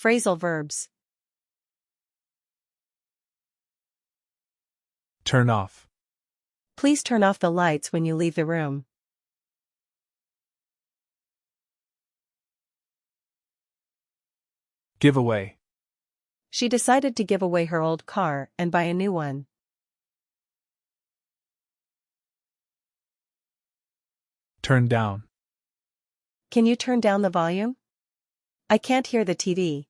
Phrasal verbs. Turn off. Please turn off the lights when you leave the room. Give away. She decided to give away her old car and buy a new one. Turn down. Can you turn down the volume? I can't hear the TV.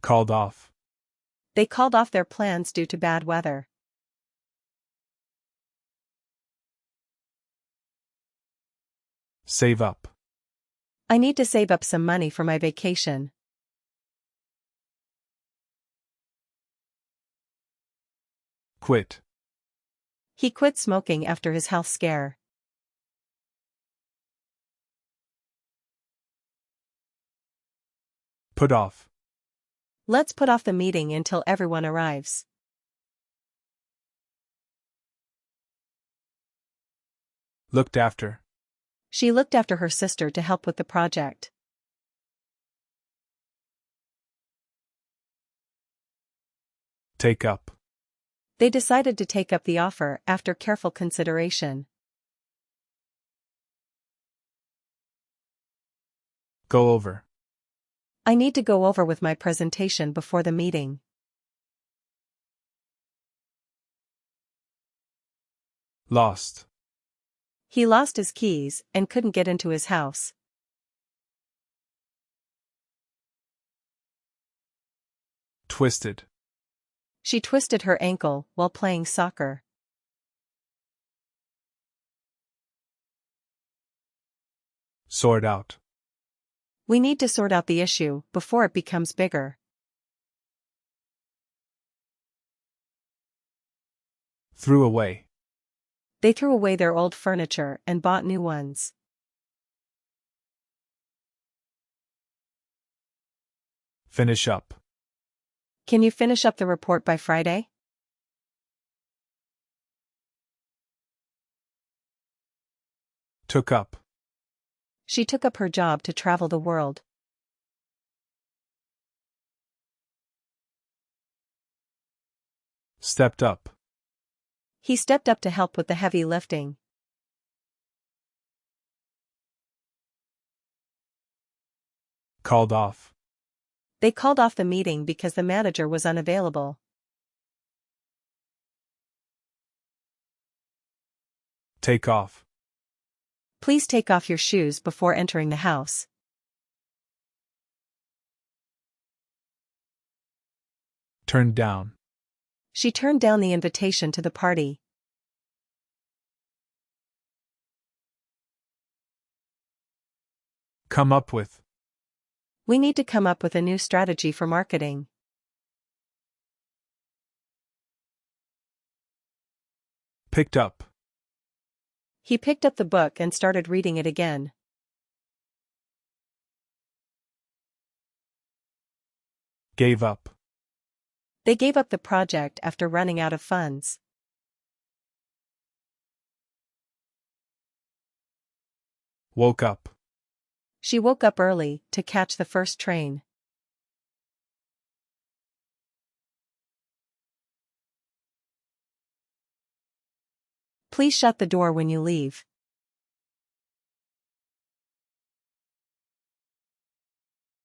Called off. They called off their plans due to bad weather. Save up. I need to save up some money for my vacation. Quit. He quit smoking after his health scare. Put off. Let's put off the meeting until everyone arrives. Looked after. She looked after her sister to help with the project. Take up. They decided to take up the offer after careful consideration. Go over. I need to go over with my presentation before the meeting. Lost. He lost his keys and couldn't get into his house. Twisted. She twisted her ankle while playing soccer. Sort out. We need to sort out the issue before it becomes bigger. Threw away. They threw away their old furniture and bought new ones. Finish up. Can you finish up the report by Friday? Took up. She took up her job to travel the world. Stepped up. He stepped up to help with the heavy lifting. Called off. They called off the meeting because the manager was unavailable. Take off. Please take off your shoes before entering the house. Turned down. She turned down the invitation to the party. Come up with. We need to come up with a new strategy for marketing. Picked up. He picked up the book and started reading it again. Gave up. They gave up the project after running out of funds. Woke up. She woke up early to catch the first train. Please shut the door when you leave.